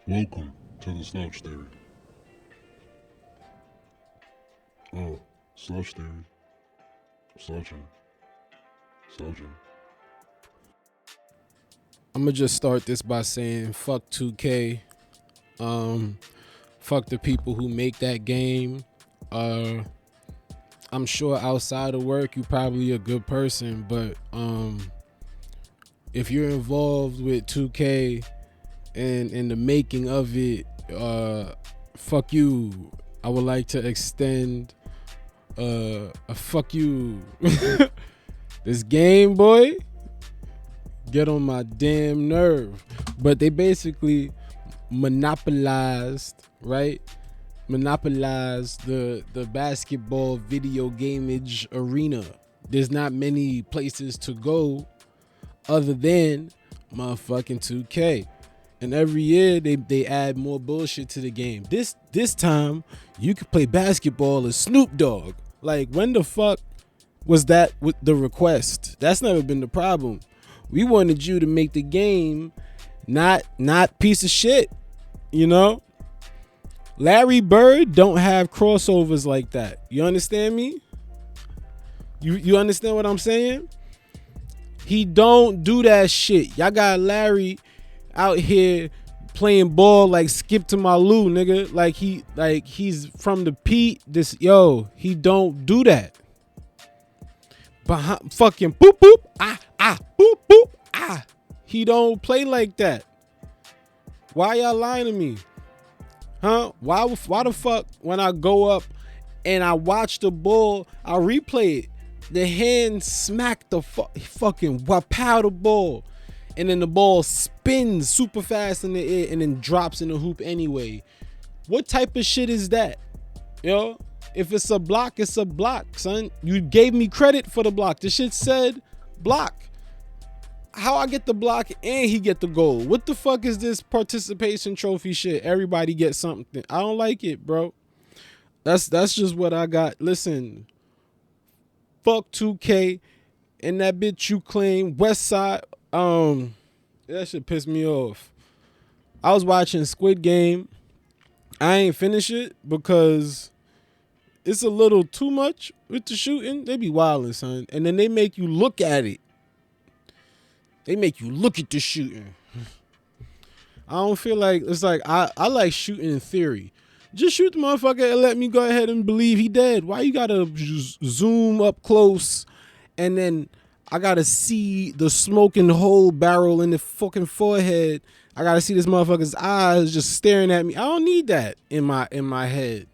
Welcome to the slouch theory. Oh, slouch theory. Slouching. Slouching. I'm gonna just start this by saying fuck 2K. Fuck the people who make that game. I'm sure outside of work you probably a good person, but if you're involved with 2K and in the making of it, fuck you. I would like to extend a fuck you. This game, boy, get on my damn nerve. But they basically monopolized, right? Monopolized the basketball video gameage arena. There's not many places to go other than motherfucking 2K. And every year they add more bullshit to the game. This time you could play basketball as Snoop Dogg. Like, when the fuck was that with the request? That's never been the problem. We wanted you to make the game not piece of shit, you know? Larry Bird don't have crossovers like that. You understand me? You understand what I'm saying? He don't do that shit. Y'all got Larry out here playing ball like Skip to my Lou, nigga. Like he's from the Pete. He don't do that. Behind fucking boop boop boop boop He don't play like that. Why y'all lying to me? Huh? Why the fuck when I go up and I watch the ball, I replay it, the hand smack the fucking pow the ball, and then the ball spins super fast in the air and then drops in the hoop anyway. What type of shit is that? Yo, if it's a block, it's a block, son. You gave me credit for the block. The shit said block. How I get the block and he get the goal? What the fuck is this participation trophy shit? Everybody gets something. I don't like it, bro. That's just what I got. Listen, fuck 2K and that bitch you claim West Side. That shit pissed me off. I was watching Squid Game. I ain't finish it because it's a little too much with the shooting. They be wildin', son. And then they make you look at it. They make you look at the shooting. I don't feel like, it's like, I like shooting in theory. Just shoot the motherfucker and let me go ahead and believe he dead. Why you gotta zoom up close and then I gotta see the smoking hole barrel in the fucking forehead? I gotta see this motherfucker's eyes just staring at me. I don't need that in my head.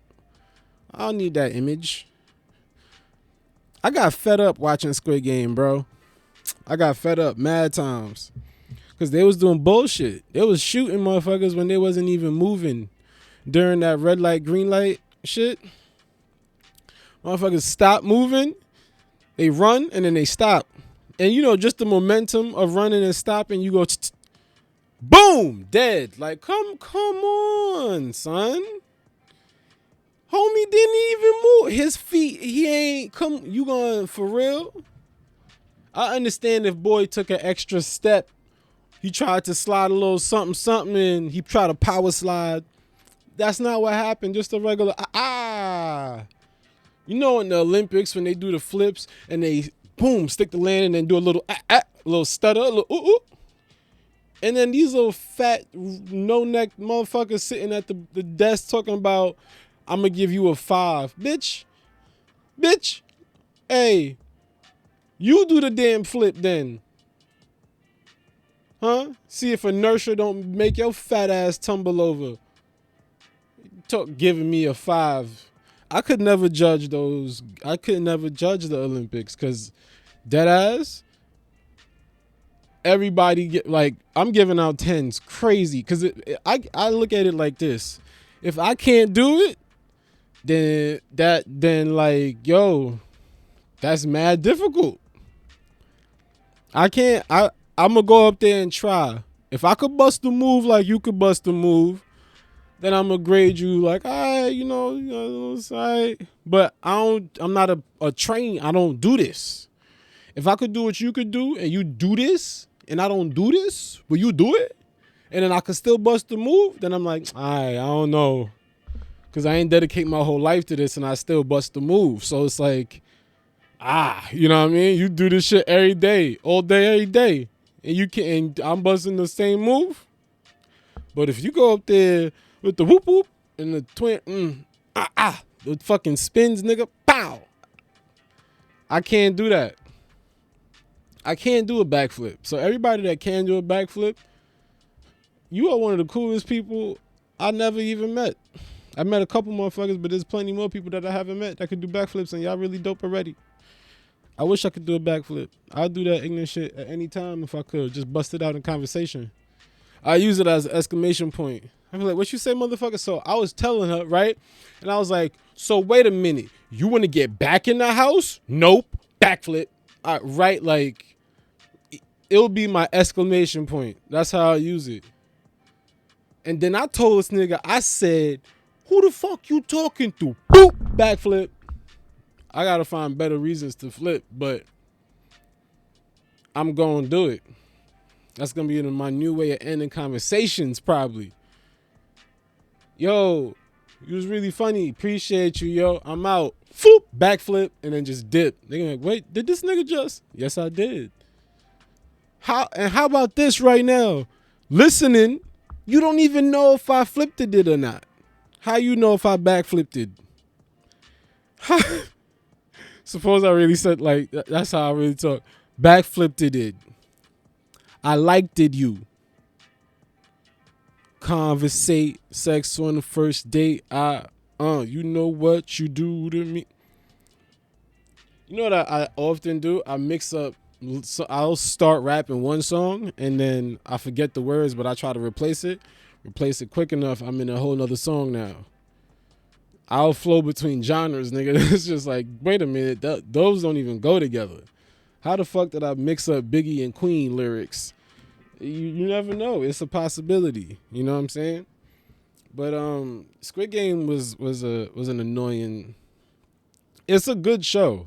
I don't need that image. I got fed up watching Squid Game, bro. I got fed up mad times. Because they was doing bullshit. They was shooting motherfuckers when they wasn't even moving during that red light, green light shit. Motherfuckers stop moving. They run and then they stop. And you know, just the momentum of running and stopping, you go boom, dead. Like, come on, son. Homie didn't even move. His feet, he ain't come. You going for real? I understand if boy took an extra step. He tried to slide a little something and he tried to power slide. That's not what happened. Just a regular You know, in the Olympics when they do the flips and they boom stick the landing and then do a little stutter, a little ooh. And then these little fat no neck motherfuckers sitting at the desk talking about, I'm gonna give you a 5, bitch. Hey. You do the damn flip then. Huh? See if inertia don't make your fat ass tumble over. Talk giving me a 5. I could never judge those. I could never judge the Olympics because dead ass. Everybody get like, I'm giving out 10s crazy because I look at it like this. If I can't do it, then like, yo, that's mad difficult. I can't. I'm gonna go up there and try. If I could bust a move like you could bust a move, then I'm gonna grade you like, all right, it's all right. But I'm not a train. I don't do this. If I could do what you could do and you do this and I don't do this, will you do it? and then I could still bust the move, then I'm like, I don't know. Because I ain't dedicate my whole life to this and I still bust the move. So it's like, you know what I mean? You do this shit every day, all day, every day. And you can, and I'm busting the same move. But if you go up there with the whoop whoop and the twin, the fucking spins, nigga, pow. I can't do that. I can't do a backflip. So everybody that can do a backflip, you are one of the coolest people I never even met. I met a couple motherfuckers, but there's plenty more people that I haven't met that could do backflips, and y'all really dope already. I wish I could do a backflip. I'd do that ignorant shit at any time if I could. Just bust it out in conversation. I use it as an exclamation point. I'm like, what you say, motherfucker? So I was telling her, right? And I was like, so wait a minute. You want to get back in the house? Nope. Backflip. Right? Like, it'll be my exclamation point. That's how I use it. And then I told this nigga, I said, who the fuck you talking to? Boop, backflip. I gotta find better reasons to flip, but I'm gonna do it. That's gonna be my new way of ending conversations, probably. Yo, you was really funny. Appreciate you, yo. I'm out. Foop, backflip, and then just dip. They're like, wait, did this nigga just? Yes, I did. How about this right now? Listening, you don't even know if I flipped it or not. How you know if I backflipped it? Suppose I really said, like, that's how I really talk. Backflipped it. I liked it, you. Conversate, sex on the first date. You know what you do to me. You know what I often do? I mix up. So I'll start rapping one song and then I forget the words, but I try to replace it quick enough. I'm in a whole nother song now. I'll flow between genres, nigga. It's just like, wait a minute, those don't even go together. How the fuck did I mix up Biggie and Queen lyrics? You never know. It's a possibility. You know what I'm saying? But Squid Game was an annoying. It's a good show.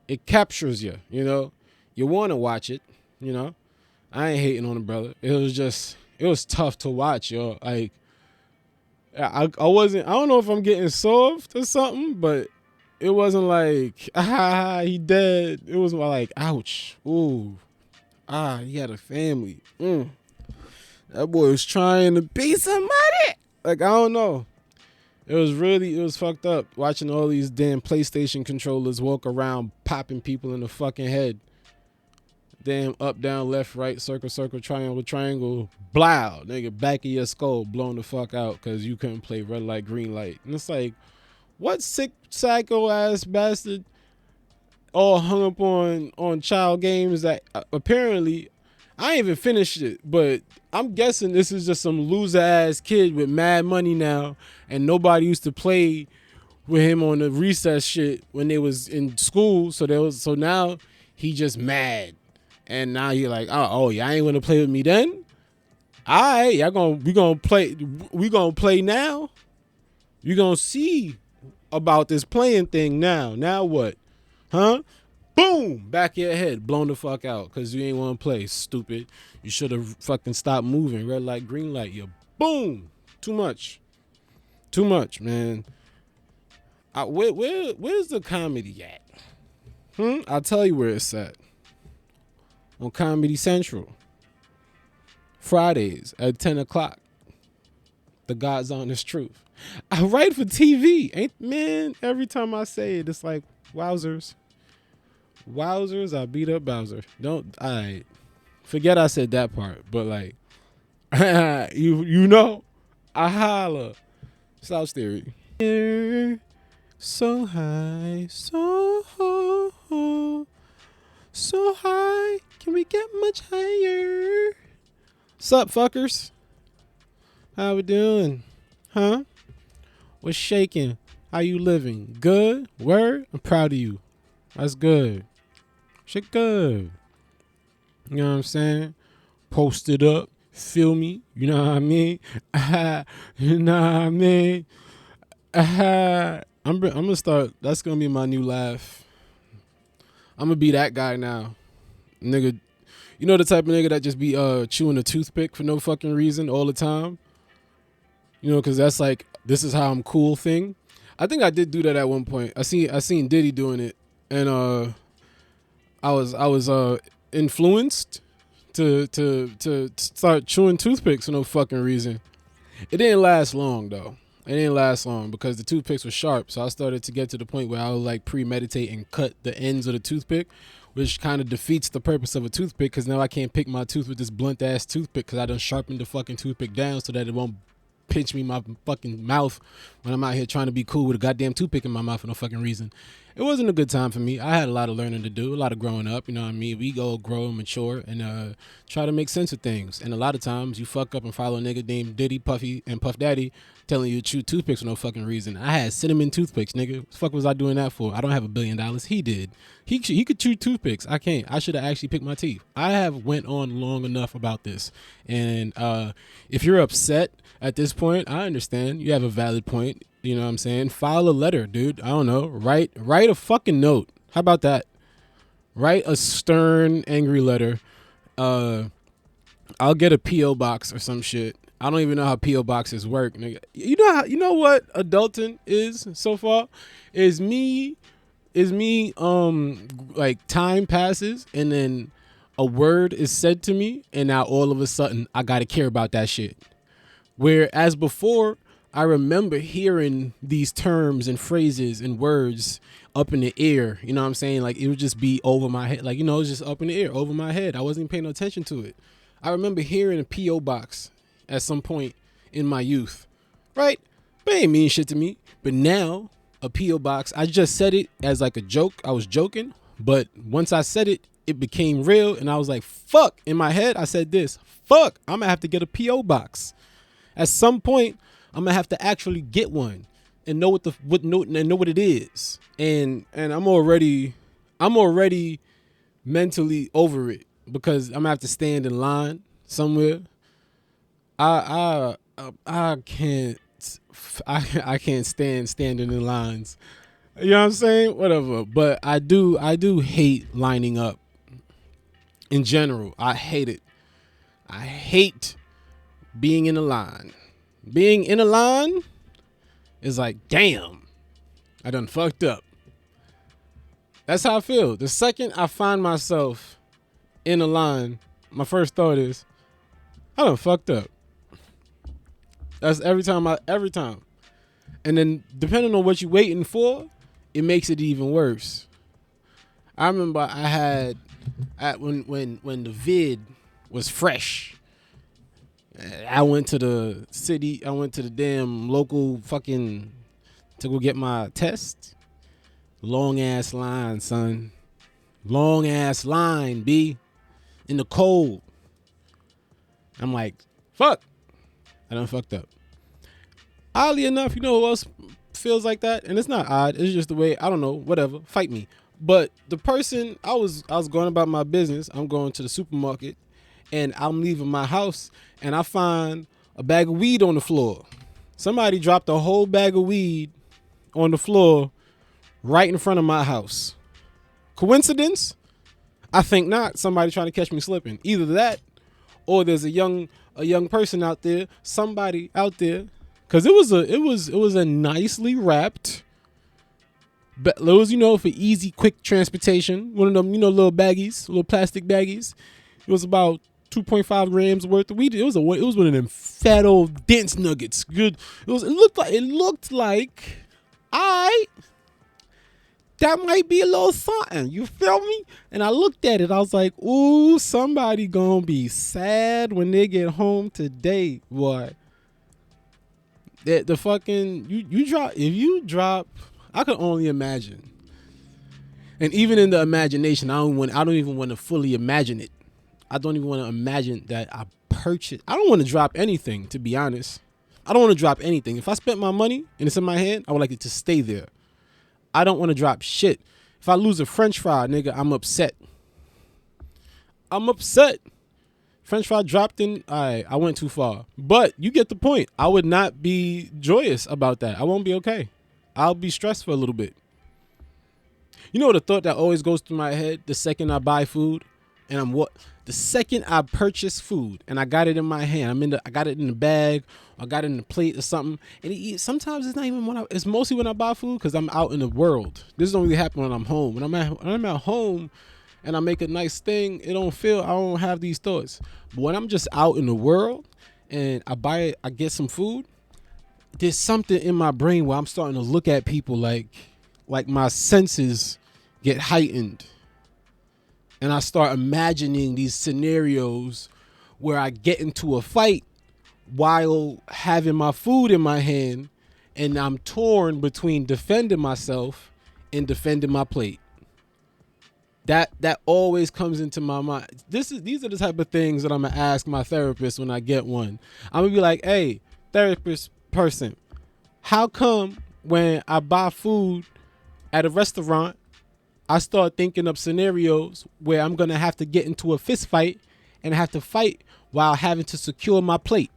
It captures you. You know, you want to watch it. You know, I ain't hating on the brother. It was tough to watch, yo. Like, I don't know if I'm getting soft or something, but it wasn't like, he dead. It was more like, ouch, ooh, he had a family. That boy was trying to be somebody. Like, I don't know. It was fucked up watching all these damn PlayStation controllers walk around popping people in the fucking head. Damn up, down, left, right, circle, circle, triangle, triangle, blow, nigga, back of your skull blown the fuck out because you couldn't play red light, green light. And it's like, what sick, psycho ass bastard all hung up on child games that apparently, I ain't even finished it, but I'm guessing this is just some loser ass kid with mad money now and nobody used to play with him on the recess shit when they was in school. So now he just mad. And now you're like, y'all ain't gonna play with me then? All right, we gonna play now. You gonna see about this playing thing now. Now what? Huh? Boom! Back of your head, blown the fuck out because you ain't want to play, stupid. You should have fucking stopped moving. Red light, green light. You boom! Too much, man. Where's the comedy at? I'll tell you where it's at. On Comedy Central. Fridays at 10 o'clock. The God's Honest Truth. I write for TV. Man, every time I say it, it's like, wowzers. Wowzers, I beat up Bowser. Forget I said that part, but like, you know, I holla. Slouch Theory. So high, so high. Can we get much higher? Sup, fuckers? How we doing? Huh? What's shaking? How you living? Good? Word? I'm proud of you. That's good. Shit good. You know what I'm saying? Post it up. Feel me? You know what I mean? You know what I mean? I'm gonna start. That's gonna be my new laugh. I'm gonna be that guy now, nigga. You know the type of nigga that just be chewing a toothpick for no fucking reason all the time. You know, because that's like, this is how I'm cool thing. I think I did do that at one point. I seen Diddy doing it, and I was influenced to start chewing toothpicks for no fucking reason. It didn't last long though. It didn't last long because the toothpicks were sharp. So I started to get to the point where I would like premeditate and cut the ends of the toothpick, which kind of defeats the purpose of a toothpick because now I can't pick my tooth with this blunt ass toothpick because I done sharpened the fucking toothpick down so that it won't pinch me in my fucking mouth when I'm out here trying to be cool with a goddamn toothpick in my mouth for no fucking reason. It wasn't a good time for me. I had a lot of learning to do, a lot of growing up, you know what I mean? We go grow and mature and try to make sense of things. And a lot of times you fuck up and follow a nigga named Diddy, Puffy, and Puff Daddy telling you to chew toothpicks for no fucking reason. I had cinnamon toothpicks, nigga. What the fuck was I doing that for? I don't have $1 billion. He did. He could chew toothpicks. I can't. I should have actually picked my teeth. I have went on long enough about this. And if you're upset at this point, I understand. You have a valid point. You know what I'm saying? File a letter, dude. I don't know. Write a fucking note. How about that? Write a stern, angry letter. I'll get a P.O. box or some shit. I don't even know how P.O. boxes work, nigga. You know what adulting is so far? Is me like time passes and then a word is said to me and now all of a sudden I gotta care about that shit. Whereas before, I remember hearing these terms and phrases and words up in the air. You know what I'm saying? Like it would just be over my head. Like, you know, it was just up in the air, over my head. I wasn't even paying no attention to it. I remember hearing a P.O. box at some point in my youth, right? But it ain't mean shit to me. But now, a P.O. box, I just said it as like a joke. I was joking. But once I said it, it became real. And I was like, fuck. In my head, I said this. Fuck, I'm going to have to get a P.O. box. At some point, I'm gonna have to actually get one and know what it is. And I'm already mentally over it because I'm gonna have to stand in line somewhere. I can't stand standing in lines. You know what I'm saying? Whatever. But I do hate lining up. In general, I hate it. I hate being in a line. Being in a line is like, damn, I done fucked up. That's how I feel. The second I find myself in a line, my first thought is, I done fucked up. That's every time. And then depending on what you're waiting for, it makes it even worse. I remember I had when the vid was fresh. I went to the city. I went to the damn local fucking to go get my test. Long ass line, son. Long ass line, B. In the cold. I'm like, fuck. I done fucked up. Oddly enough, you know who else feels like that? And it's not odd. It's just the way, I don't know, whatever. Fight me. But the person, I was going about my business. I'm going to the supermarket. And I'm leaving my house and I find a bag of weed on the floor. Somebody dropped a whole bag of weed on the floor right in front of my house. Coincidence? I think not. Somebody trying to catch me slipping. Either that or there's a young person out there, somebody out there. Cause it was a nicely wrapped, but those, you know, for easy, quick transportation. One of them, you know, little baggies, little plastic baggies. It was about 2.5 grams worth of weed. It was one of them fat old dense nuggets. Good. It looked like that might be a little something. You feel me? And I looked at it. I was like, ooh, somebody gonna be sad when they get home today, boy. The fucking if you drop, I could only imagine. And even in the imagination, I don't even want to fully imagine it. I don't even want to imagine that I purchased. I don't want to drop anything, to be honest. I don't want to drop anything. If I spent my money and it's in my hand, I would like it to stay there. I don't want to drop shit. If I lose a French fry, nigga, I'm upset. French fry dropped in. I went too far. But you get the point. I would not be joyous about that. I won't be okay. I'll be stressed for a little bit. You know the thought that always goes through my head the second I buy food? And The second I purchase food and I got it in my hand, I got it in the bag, I got it in the plate or something. And sometimes it's not even it's mostly when I buy food because I'm out in the world. This don't really happen when I'm home. When I'm at home and I make a nice thing, I don't have these thoughts. But when I'm just out in the world and I get some food, there's something in my brain where I'm starting to look at people like my senses get heightened. And I start imagining these scenarios where I get into a fight while having my food in my hand, and I'm torn between defending myself and defending my plate. That always comes into my mind. These are the type of things that I'm gonna ask my therapist when I get one. I'm gonna be like, hey, therapist person, how come when I buy food at a restaurant, I start thinking of scenarios where I'm going to have to get into a fist fight and have to fight while having to secure my plate?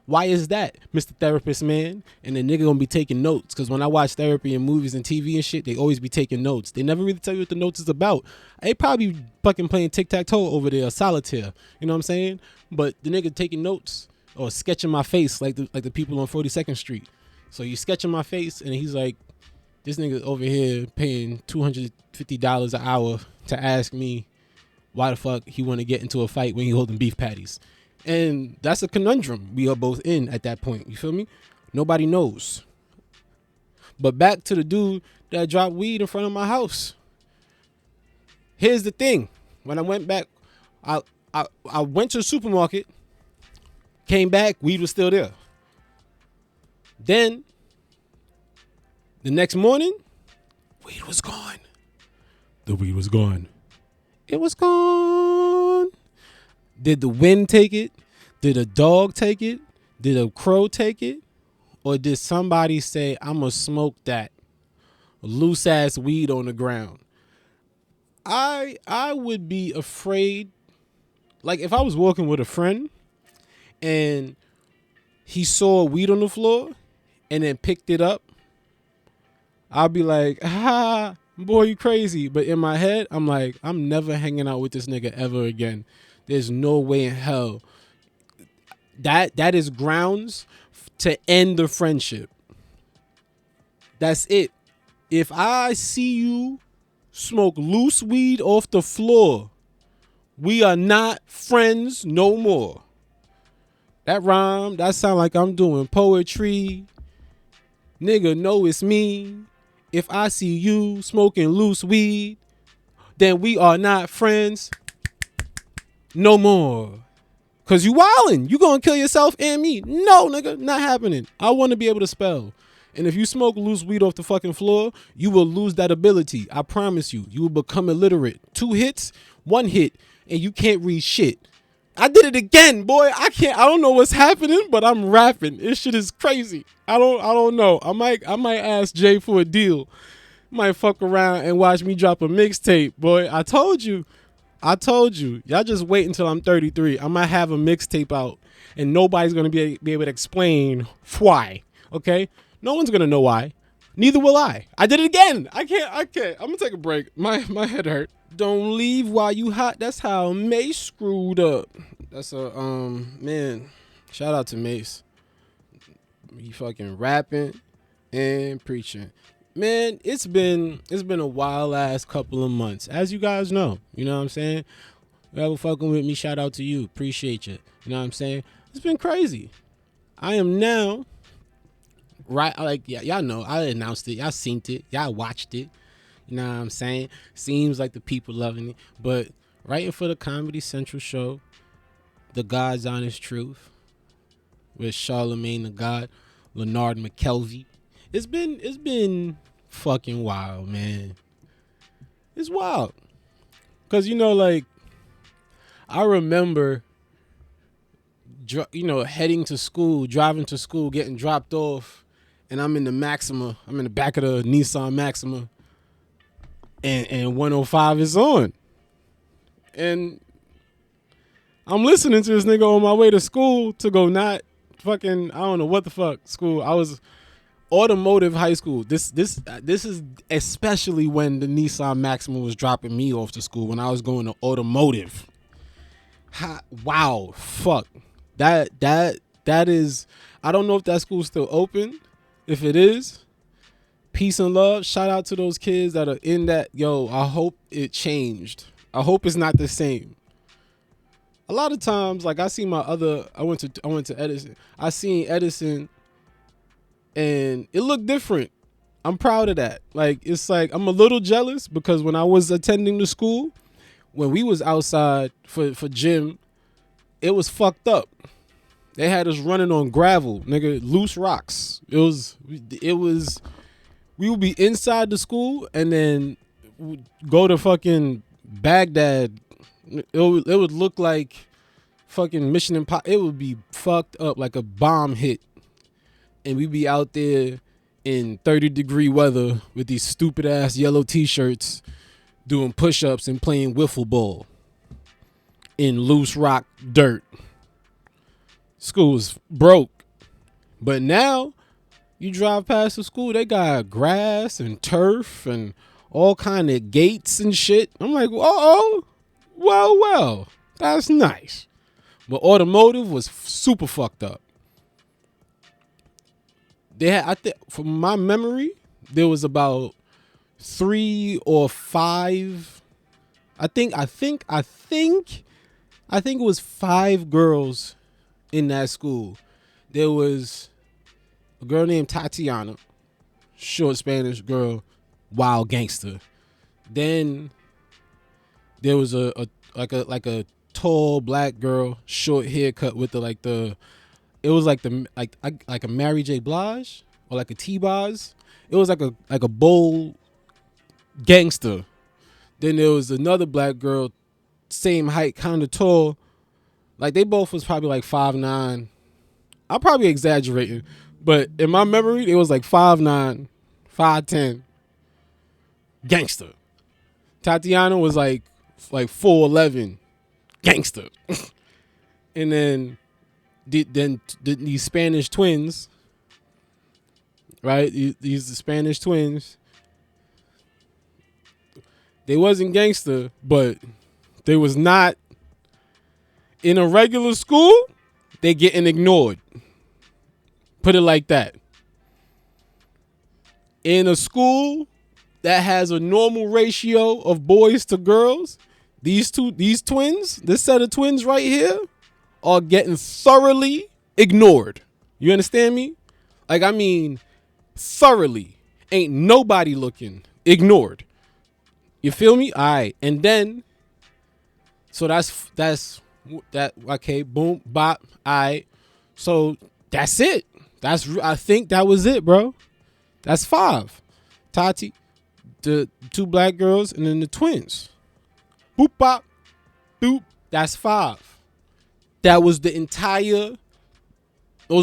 Why is that, Mr. Therapist man? And the nigga gonna be taking notes, because when I watch therapy in movies and TV and shit, they always be taking notes. They never really tell you what the notes is about. They probably fucking playing tic-tac-toe over there, or solitaire. You know what I'm saying? But the nigga taking notes or sketching my face like the people on 42nd Street. So you sketching my face and he's like, this nigga over here paying $250 an hour to ask me why the fuck he want to get into a fight when he holding beef patties. And that's a conundrum we are both in at that point. You feel me? Nobody knows. But back to the dude that dropped weed in front of my house. Here's the thing. When I went back, I went to the supermarket, came back, weed was still there. Then, the next morning, weed was gone. The weed was gone. It was gone. Did the wind take it? Did a dog take it? Did a crow take it? Or did somebody say, I'm going to smoke that loose ass weed on the ground? I would be afraid. Like if I was walking with a friend and he saw weed on the floor and then picked it up, I'll be like, boy, you crazy. But in my head, I'm like, I'm never hanging out with this nigga ever again. There's no way in hell. That is grounds to end the friendship. That's it. If I see you smoke loose weed off the floor, we are not friends no more. That rhyme, that sound like I'm doing poetry. Nigga, know it's me. If I see you smoking loose weed, then we are not friends no more. Cause you wildin'. You gonna kill yourself and me. No, nigga, not happening. I want to be able to spell. And if you smoke loose weed off the fucking floor, you will lose that ability. I promise you. You will become illiterate. 2 hits, 1 hit, and you can't read shit. I did it again, boy. I don't know what's happening, but I'm rapping. This shit is crazy. I don't know. I might ask Jay for a deal. Might fuck around and watch me drop a mixtape, boy. I told you. Y'all just wait until I'm 33. I might have a mixtape out and nobody's going to be able to explain why. Okay? No one's going to know why. Neither will I. I did it again. I can't. I'm going to take a break. My head hurt. Don't leave while you hot. That's how Mace screwed up. That's man. Shout out to Mace. He fucking rapping and preaching. Man, it's been a wild ass couple of months, as you guys know. You know what I'm saying? Whoever fucking with me, shout out to you. Appreciate you. You know what I'm saying? It's been crazy. I am now right. Like y'all know. I announced it. Y'all seen it. Y'all watched it. You know what I'm saying? Seems like the people loving it. But writing for the Comedy Central show, The God's Honest Truth, with Charlemagne the God, Leonard McKelvey. It's been fucking wild, man. It's wild. Cause like I remember heading to school, driving to school, getting dropped off, and I'm in the Maxima. I'm in the back of the Nissan Maxima. And 105 is on. And I'm listening to this nigga on my way to school to go not fucking, I don't know what the fuck school. I was automotive high school. This is especially when the Nissan Maxima was dropping me off to school when I was going to automotive. Wow, fuck. That is. I don't know if that school's still open. If it is, peace and love. Shout out to those kids that are in that. Yo, I hope it changed. I hope it's not the same. A lot of times, like I see I went to Edison. I seen Edison, and it looked different. I'm proud of that. Like it's like I'm a little jealous because when I was attending the school, when we was outside for gym, it was fucked up. They had us running on gravel, nigga, loose rocks. It was we would be inside the school and then go to fucking Baghdad. It would look like fucking Mission Impossible. It would be fucked up like a bomb hit. And we'd be out there in 30-degree weather with these stupid ass yellow t-shirts doing push-ups and playing wiffle ball in loose rock dirt. School's broke. But now you drive past the school, they got grass and turf and all kind of gates and shit. I'm like, well, that's nice. But automotive was super fucked up. They had, I think, from my memory, there was about 3 or 5. I think it was 5 girls in that school. There was a girl named Tatiana, short Spanish girl, wild gangster. Then there was a tall black girl, short haircut with it was like a Mary J. Blige or like a T-Boz. It was like a bold gangster. Then there was another black girl, same height, kind of tall. Like they both was probably like 5'9". I'm probably exaggerating, but in my memory, it was like 5'9", 5'10". Gangster. Tatiana was like 4'11", gangster. And then these Spanish twins, right? These Spanish twins, they wasn't gangster, but they was not in a regular school. They getting ignored. Put it like that. In a school that has a normal ratio of boys to girls, these twins, this set of twins right here, are getting thoroughly ignored. You understand me? Like, I mean, thoroughly. Ain't nobody looking. Ignored. You feel me? All right. And then, so that's that. Okay. Boom. Bop. All right. So that's it. I think that was it, bro. That's 5. Tati, the 2 black girls, and then the twins. Boop, bop, boop. That's 5. That was those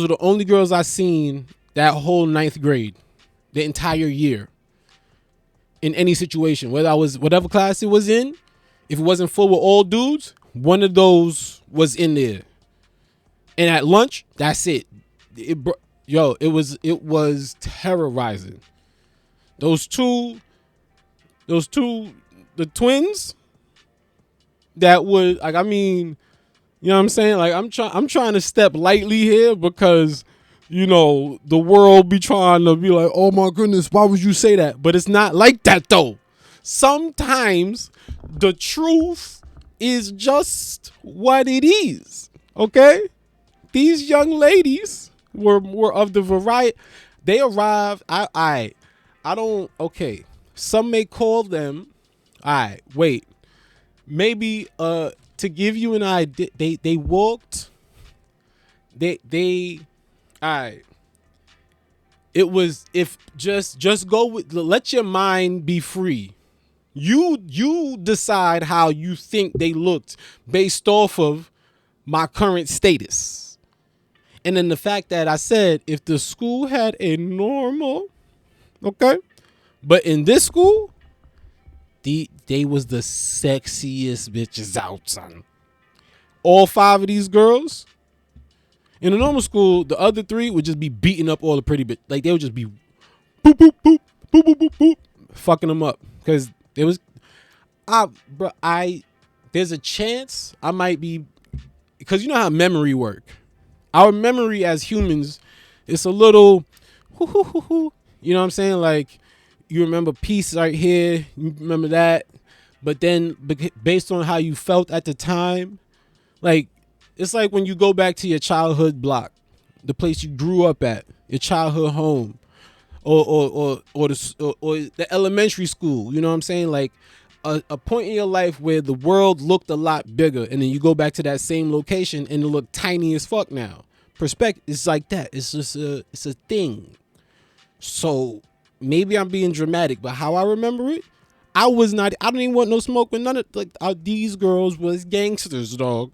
are the only girls I seen that whole 9th grade, the entire year. In any situation, whatever class it was in, if it wasn't full with all dudes, one of those was in there. And at lunch, that's it. It was terrorizing. Those two, the twins that would, like, I mean, you know what I'm saying? Like, I'm trying to step lightly here because, you know, the world be trying to be like, oh my goodness, why would you say that? But it's not like that though. Sometimes the truth is just what it is. Okay? These young ladies were of the variety. They arrived. I don't. Okay. Some may call them. All right. Wait. Maybe to give you an idea, they walked. They. All right. It was, if just go with, let your mind be free. You decide how you think they looked based off of my current status. And then the fact that I said, if the school had a normal, okay, but in this school, they was the sexiest bitches out, son. All 5 of these girls. In a normal school, the other 3 would just be beating up all the pretty bitches. Like, they would just be boop, boop, boop, boop, boop, boop, boop, fucking them up. Because there was, there's a chance I might be because you know how memory work. Our memory as humans, it's a little, you know what I'm saying? Like, you remember peace right here, you remember that, but then based on how you felt at the time, like, it's like when you go back to your childhood block, the place you grew up at, your childhood home, or the elementary school. You know what I'm saying? Like a point in your life where the world looked a lot bigger, and then you go back to that same location and it looked tiny as fuck now. Perspective is like that. It's just it's a thing. So maybe I'm being dramatic, but how I remember it, I didn't even want no smoke with none of these girls was gangsters, dog.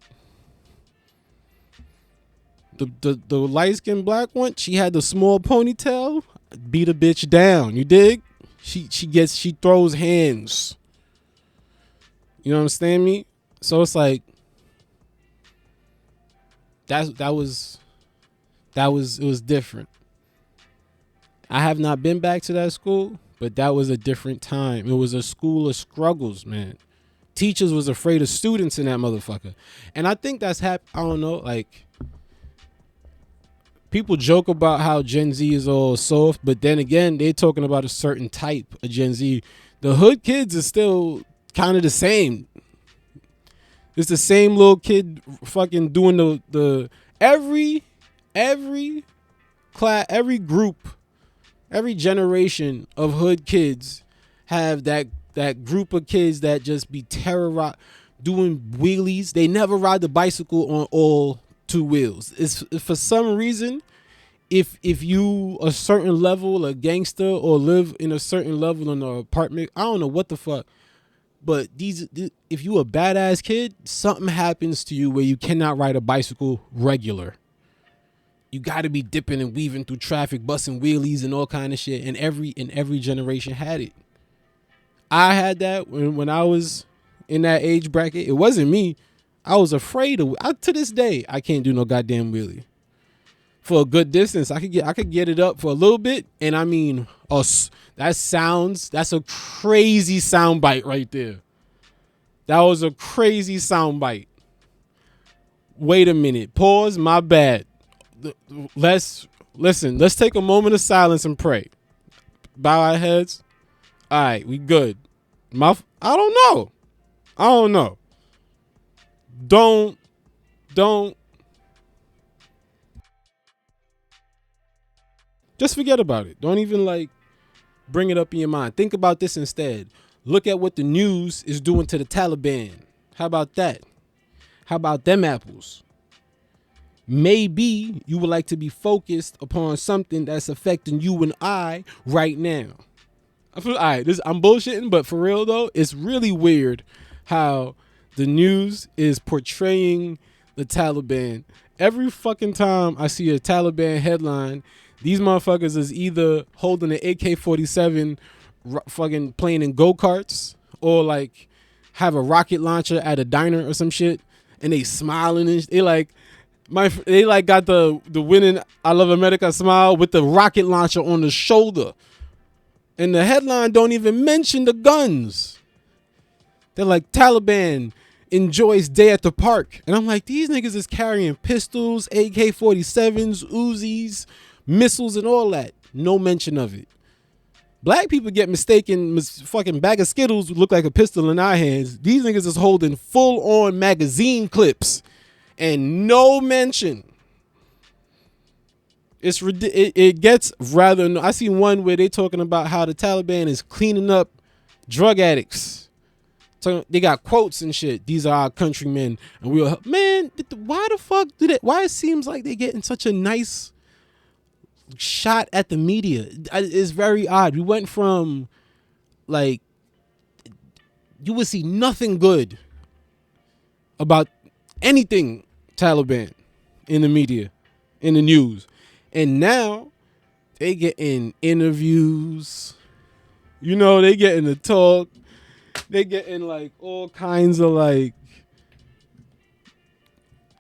The light skinned black one, she had the small ponytail, beat a bitch down. You dig? She throws hands. You know what I'm saying? Me? So it's like it was different. I have not been back to that school, but that was a different time. It was a school of struggles, man. Teachers was afraid of students in that motherfucker. And I think that's I don't know, like, people joke about how Gen Z is all soft, but then again, they're talking about a certain type of Gen Z. The hood kids is still kind of the same. It's the same little kid fucking doing the every class, every group, every generation of hood kids have that group of kids that just be terrorized, doing wheelies. They never ride the bicycle on all two wheels. It's for some reason, if you a certain level, a gangster, or live in a certain level in an apartment, I don't know what the fuck, but if you a badass kid, something happens to you where you cannot ride a bicycle regular. You got to be dipping and weaving through traffic, busting wheelies and all kind of shit. And every generation had it. I had that when I was in that age bracket. It wasn't me. I was afraid of. To this day, I can't do no goddamn wheelie. For a good distance, I could get it up for a little bit, and I mean, that's a crazy sound bite right there. That was a crazy sound bite. Wait a minute. Pause. My bad. Let's take a moment of silence and pray. Bow our heads. All right, we good. I don't know. Don't. Just forget about it. Don't even bring it up in your mind. Think about this instead. Look at what the news is doing to the Taliban. How about that? How about them apples? Maybe you would like to be focused upon something that's affecting you and I right now. I'm bullshitting, but for real though, it's really weird how the news is portraying the Taliban. Every fucking time I see a Taliban headline, these motherfuckers is either holding an AK-47, fucking playing in go-karts, or have a rocket launcher at a diner or some shit, and they smiling and they got the winning I Love America smile with the rocket launcher on the shoulder. And the headline don't even mention the guns. They're like, Taliban enjoys day at the park. And I'm like, these niggas is carrying pistols, AK-47s, Uzis, missiles, and all that. No mention of it. Black people get mistaken, fucking bag of Skittles look like a pistol in our hands. These niggas is holding full-on magazine clips and no mention. It gets rather. I see one where they talking about how the Taliban is cleaning up drug addicts. So they got quotes and shit. These are our countrymen, and why the fuck why it seems like they getting such a nice shot at the media? It's very odd. We went from you would see nothing good about anything Taliban in the media, in the news. And now they getting interviews, they getting to talk, they getting all kinds of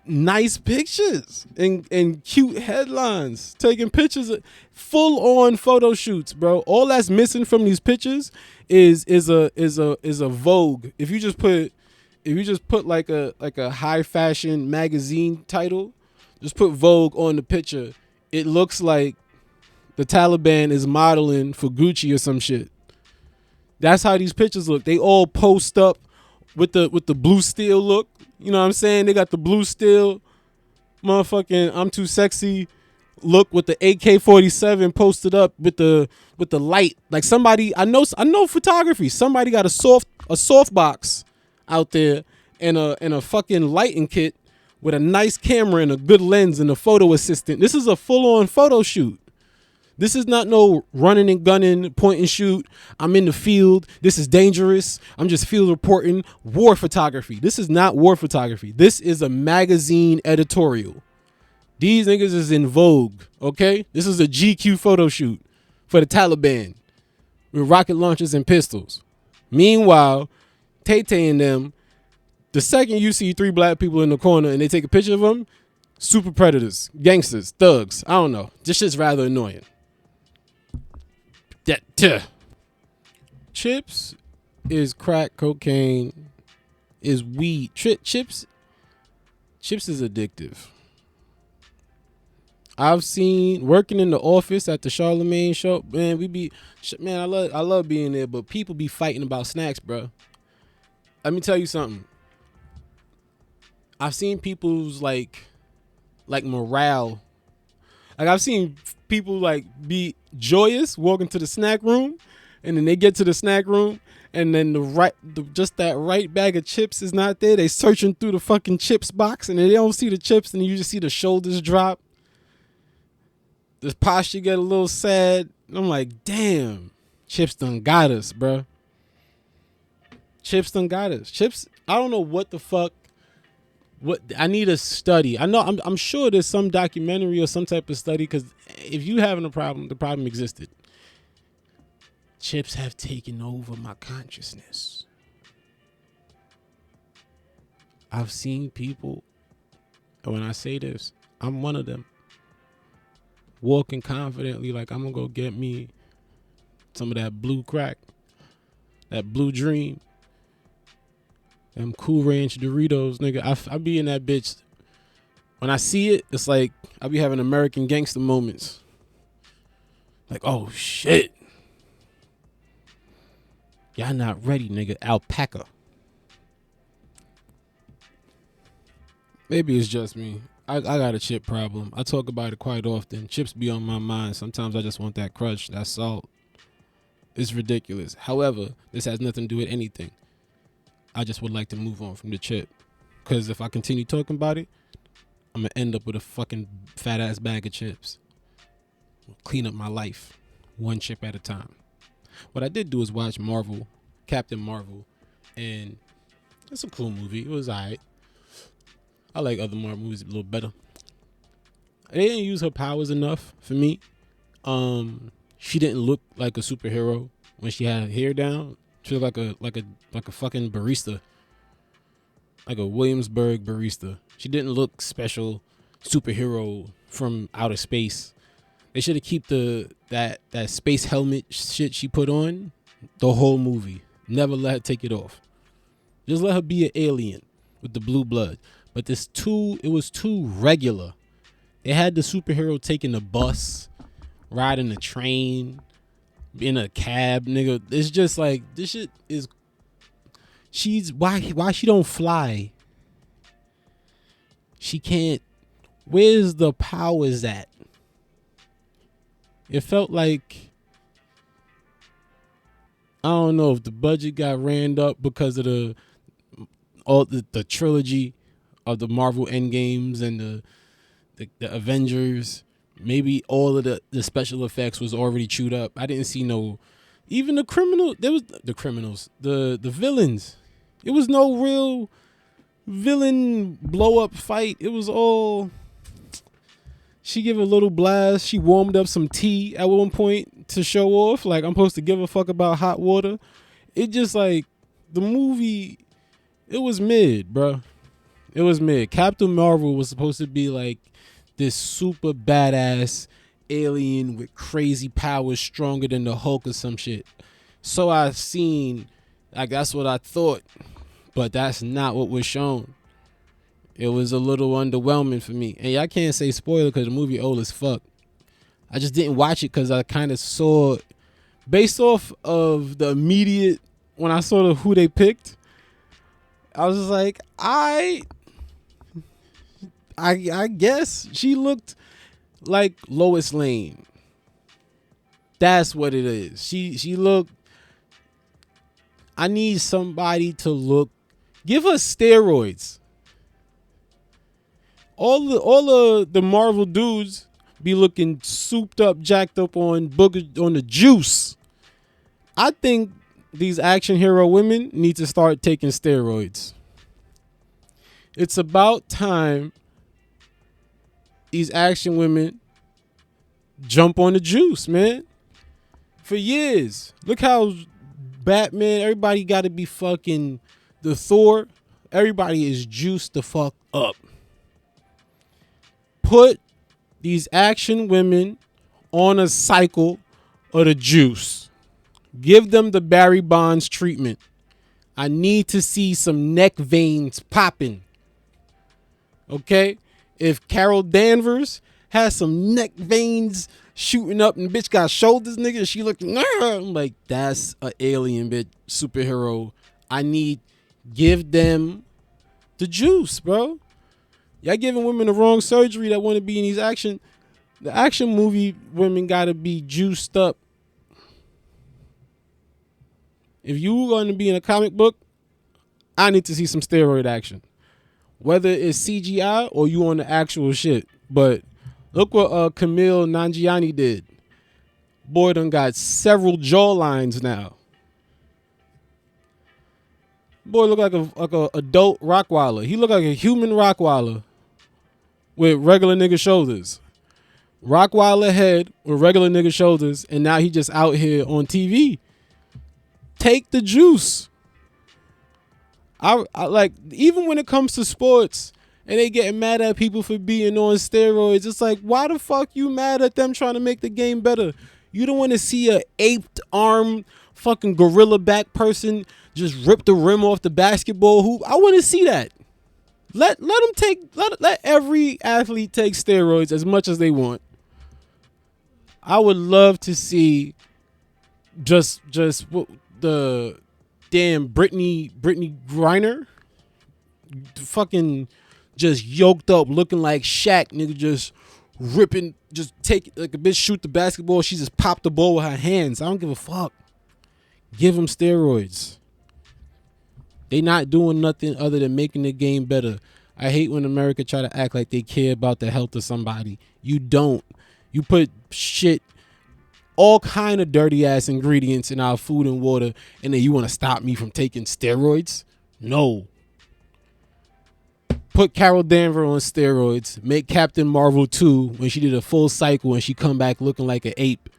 nice pictures and cute headlines, taking pictures of full on photo shoots, bro. All that's missing from these pictures is a Vogue. If you just put if you just put like a high fashion magazine title, just put Vogue on the picture, it looks like the Taliban is modeling for Gucci or some shit. That's how these pictures look. They all post up with the blue steel look. You know what I'm saying? They got the blue steel motherfucking I'm too sexy look with the AK-47 posted up with the light. Like somebody, I know photography. Somebody got a soft box out there and a fucking lighting kit with a nice camera and a good lens and a photo assistant. This is a full-on photo shoot. This is not no running and gunning, point and shoot. I'm in the field. This is dangerous. I'm just field reporting. War photography. This is not war photography. This is a magazine editorial. These niggas is in Vogue, okay? This is a GQ photo shoot for the Taliban with rocket launchers and pistols. Meanwhile, Tay-Tay and them, the second you see 3 black people in the corner and they take a picture of them, super predators, gangsters, thugs. I don't know. This shit's rather annoying. Chips is crack cocaine, is weed. Chips is addictive. I've seen working in the office at the Charlemagne show. Man, I love being there, but people be fighting about snacks, bro. Let me tell you something. I've seen people's like morale. Like I've seen people like be joyous walking to the snack room, and then they get to the snack room, and then just that right bag of chips is not there. They searching through the fucking chips box, and they don't see the chips, and you just see the shoulders drop. The posture get a little sad. I'm like, damn, chips done got us, bro. Chips done got us. Chips, I don't know what the fuck. What I need a study. I know I'm sure there's some documentary or some type of study, because if you having a problem, the problem existed. Chips have taken over my consciousness. I've seen people, and when I say this, I'm one of them, walking confidently like I'm gonna go get me some of that blue crack, that blue dream, them Cool Ranch Doritos, nigga. I be in that bitch. When I see it, it's like I be having American gangster moments. Like, oh shit, y'all not ready, nigga. Alpaca. Maybe it's just me. I got a chip problem. I talk about it quite often. Chips be on my mind. Sometimes I just want that crunch, that salt. It's ridiculous. However, this has nothing to do with anything. I just would like to move on from the chip. Because if I continue talking about it, I'm going to end up with a fucking fat ass bag of chips. Clean up my life. One chip at a time. What I did do is watch Marvel, Captain Marvel. And it's a cool movie. It was alright. I like other Marvel movies a little better. They didn't use her powers enough for me. She didn't look like a superhero when she had her hair down. She looked like a fucking barista, like a Williamsburg barista. She didn't look special, superhero from outer space. They should have kept that space helmet shit she put on the whole movie. Never let her take it off. Just let her be an alien with the blue blood. But it was too regular. They had the superhero taking the bus, riding the train, in a cab, nigga. It's just like, this shit is, why she don't fly? She can't. Where's the powers at? It felt like, I don't know if the budget got ran up because of the trilogy of the Marvel Endgames and the Avengers. Maybe all of the special effects was already chewed up. I didn't see even the criminal. There was the criminals, the villains. It was no real villain blow up fight. It was all, she gave a little blast. She warmed up some tea at one point to show off. Like, I'm supposed to give a fuck about hot water. It just like, the movie, it was mid, bro. It was mid. Captain Marvel was supposed to be like this super badass alien with crazy powers, stronger than the Hulk or some shit. So I seen, like, that's what I thought. But that's not what was shown. It was a little underwhelming for me. And I can't say spoiler because the movie old as fuck. I just didn't watch it because I kind of saw, based off of the immediate, when I saw who they picked, I was just like, I guess she looked like Lois Lane. That's what it is. She looked. I need somebody to look. Give her steroids. All the Marvel dudes be looking souped up, jacked up on the juice. I think these action hero women need to start taking steroids. It's about time these action women jump on the juice, man. For years. Look how Batman, everybody got to be fucking the Thor. Everybody is juiced the fuck up. Put these action women on a cycle of the juice. Give them the Barry Bonds treatment. I need to see some neck veins popping. Okay? If Carol Danvers has some neck veins shooting up and bitch got shoulders, nigga, she looking, I'm like, that's an alien bitch superhero. Give them the juice, bro. Y'all giving women the wrong surgery that want to be in these the action movie women gotta be juiced up. If you going to be in a comic book, I need to see some steroid action. Whether it's CGI or you on the actual shit. But look what Camille Nanjiani did. Boy done got several jawlines now. Boy look like a adult Rottweiler. He look like a human Rottweiler with regular nigga shoulders. Rottweiler head with regular nigga shoulders, and now he just out here on TV. Take the juice. I like, even when it comes to sports and they getting mad at people for being on steroids, it's like, why the fuck you mad at them trying to make the game better? You don't want to see a aped arm fucking gorilla back person just rip the rim off the basketball hoop. I want to see that. Let every athlete take steroids as much as they want. I would love to see just the damn Brittany Griner fucking just yoked up looking like Shaq, nigga, just ripping, just take like a bitch shoot the basketball, she just popped the ball with her hands. I don't give a fuck. Give them steroids. They not doing nothing other than making the game better. I hate when America try to act like they care about the health of somebody. You don't. You put shit, all kind of dirty ass ingredients in our food and water, and then you want to stop me from taking steroids? No. Put Carol Danvers on steroids. Make Captain Marvel 2 when she did a full cycle and she come back looking like an ape.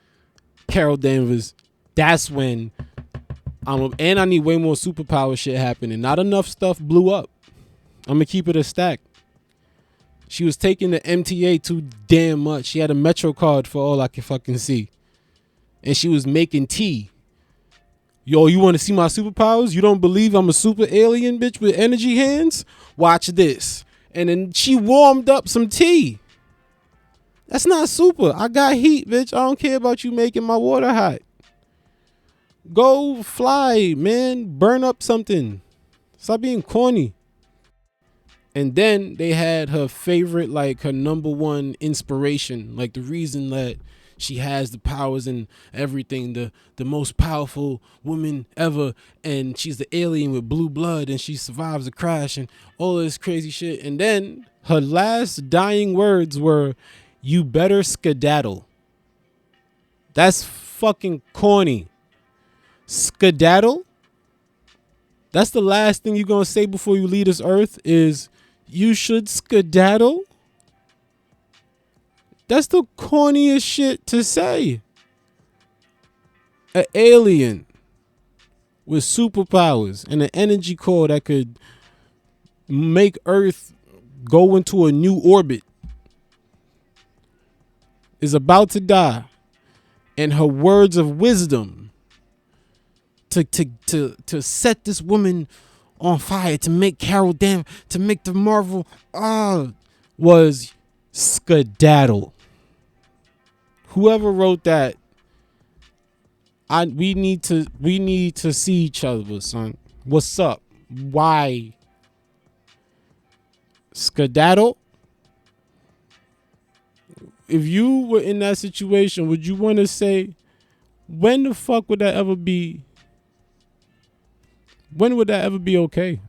Carol Danvers. That's when and I need way more superpower shit happening. Not enough stuff blew up. I'm gonna keep it a stack. She was taking the MTA too damn much. She had a Metro card for all I can fucking see. And she was making tea. Yo, you want to see my superpowers? You don't believe I'm a super alien bitch with energy hands? Watch this. And then she warmed up some tea. That's not super. I got heat, bitch. I don't care about you making my water hot. Go fly, man. Burn up something. Stop being corny. And then they had her favorite, like her number one inspiration, like the reason that she has the powers and everything, the most powerful woman ever, and she's the alien with blue blood, and she survives the crash and all this crazy shit. And then her last dying words were, "You better skedaddle." That's fucking corny. Skedaddle? That's the last thing you're gonna say before you leave this earth is, "You should skedaddle"? That's the corniest shit to say. An alien with superpowers and an energy core that could make Earth go into a new orbit is about to die. And her words of wisdom to set this woman on fire to make Carol Danvers, to make the Marvel was skedaddle. Whoever wrote that, we need to see each other, son. What's up? Why? Skedaddle? If you were in that situation, would you want to say, when the fuck would that ever be? When would that ever be okay?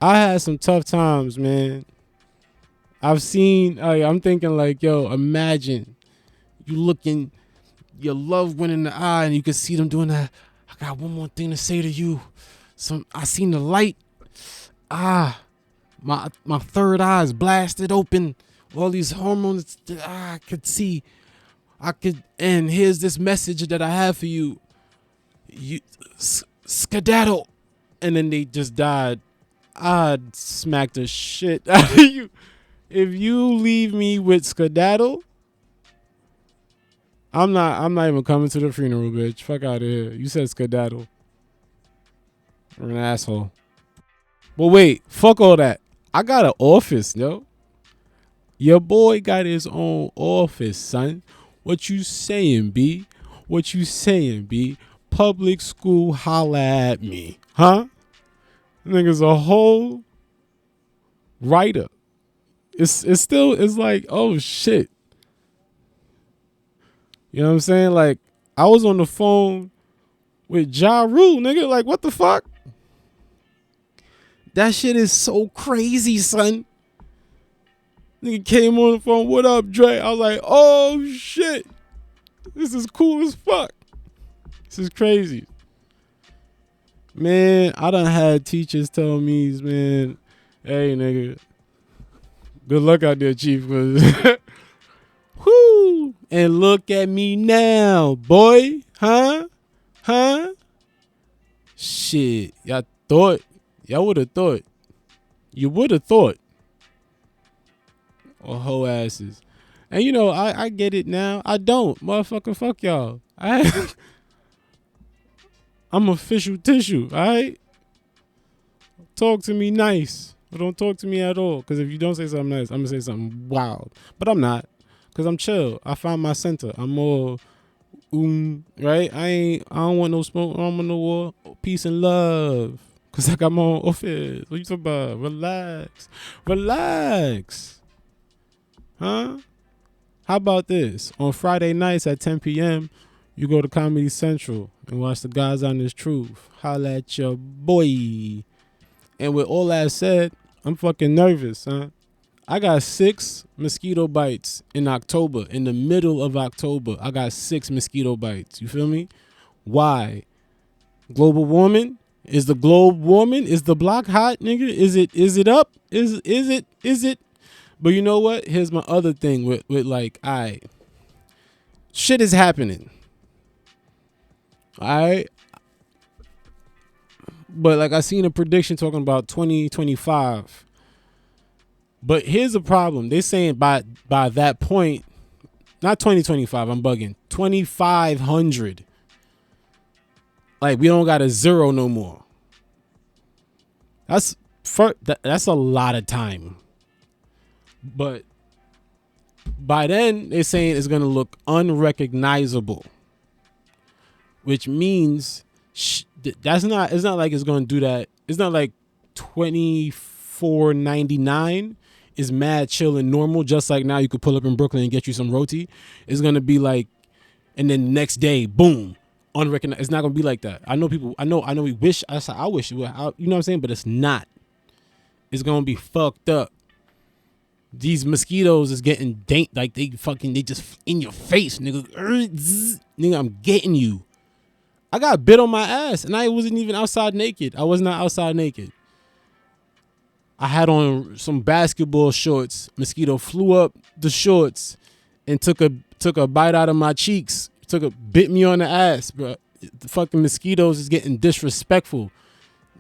I had some tough times, man. I'm thinking like, yo, imagine you looking your loved one in the eye and you can see them doing that. I got one more thing to say to you. I seen the light. My third eye is blasted open. All these hormones I could see. And here's this message that I have for you. You skedaddle. And then they just died. I'd smack the shit out of you. If you leave me with skedaddle, I'm not even coming to the funeral, bitch. Fuck out of here. You said skedaddle. You're an asshole. But wait, fuck all that. I got an office, yo. Your boy got his own office, son. What you saying, B? What you saying, B? Public school, holla at me. Huh? Nigga's a whole writer. It's like, oh shit. You know what I'm saying? Like, I was on the phone with Ja Rule, nigga. Like, what the fuck? That shit is so crazy, son. Nigga came on the phone, what up, Dre? I was like, oh shit. This is cool as fuck. This is crazy. Man, I done had teachers tell me, man, hey, nigga, good luck out there, chief. Whoo! And look at me now, boy. Huh? Shit. Y'all would have thought. You would have thought. Or hoe asses. And you know, I get it now. I don't. Motherfucker, fuck y'all. I'm official tissue, alright? Talk to me nice. Or don't talk to me at all. Because if you don't say something nice, I'm going to say something wild. But I'm not. Because I'm chill. I found my center. I'm more, right? I don't want no smoke. I don't want no war. Peace and love. Because I got my own office. What you talking about? Relax. Huh? How about this? On Friday nights at 10 p.m., you go to Comedy Central and watch the Guys on This Truth. Holla at your boy. And with all that said, I'm fucking nervous, huh? I got 6 mosquito bites in October. In the middle of October, I got 6 mosquito bites. You feel me? Why? Global warming? Is the globe warming? Is the block hot, nigga? Is it up? Is it? But you know what? Here's my other thing with like, shit is happening. Alright? But like I seen a prediction talking about 2025. But here's the problem. They're saying by that point, not 2025, I'm bugging, 2500. Like we don't got a 0 no more. That's a lot of time. But by then they're saying it's gonna look unrecognizable, which means it's not like it's gonna do that. It's not like 24.99 is mad chill and normal. Just like now you could pull up in Brooklyn and get you some roti. It's gonna be like, and then the next day, boom, unrecognized. It's not gonna be like that. I know people. I know. We wish. I wish it would. You know what I'm saying? But it's not. It's gonna be fucked up. These mosquitoes is getting like they just in your face, nigga. Nigga, I'm getting you. I got bit on my ass, and I wasn't even outside naked. I was not outside naked. I had on some basketball shorts. Mosquito flew up the shorts and took a bite out of my cheeks. Bit me on the ass, bro. The fucking mosquitoes is getting disrespectful.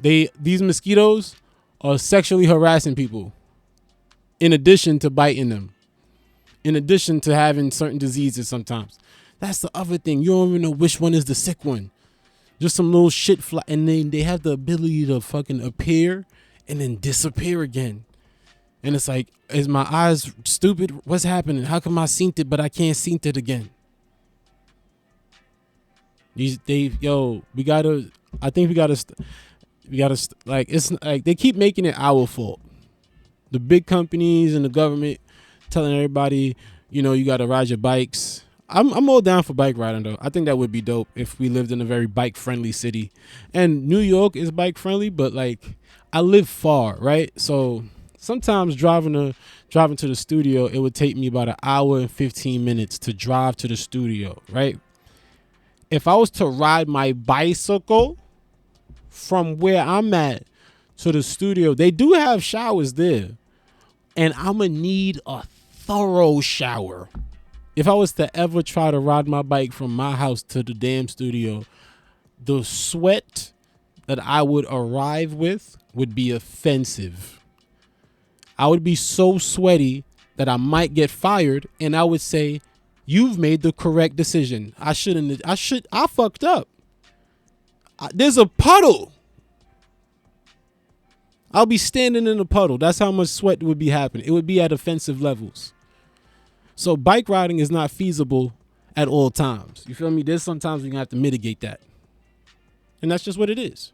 These mosquitoes are sexually harassing people. In addition to biting them. In addition to having certain diseases sometimes. That's the other thing. You don't even know which one is the sick one. Just some little shit fly, and then they have the ability to fucking appear and then disappear again. And it's like, is my eyes stupid? What's happening? How come I seen it, but I can't see it again? We gotta. I think we gotta. Like, it's like they keep making it our fault. The big companies and the government telling everybody, you gotta ride your bikes. I'm all down for bike riding though. I think that would be dope if we lived in a very bike friendly city. And New York is bike friendly, but like I live far, right? So sometimes driving to the studio, it would take me about an hour and 15 minutes to drive to the studio, right? If I was to ride my bicycle from where I'm at to the studio, they do have showers there. And I'm going to need a thorough shower. If I was to ever try to ride my bike from my house to the damn studio, the sweat that I would arrive with would be offensive. I would be so sweaty that I might get fired, and I would say, you've made the correct decision. I fucked up. There's a puddle. I'll be standing in a puddle. That's how much sweat would be happening. It would be at offensive levels. So bike riding is not feasible at all times. You feel me? There's sometimes we're going to have to mitigate that. And that's just what it is.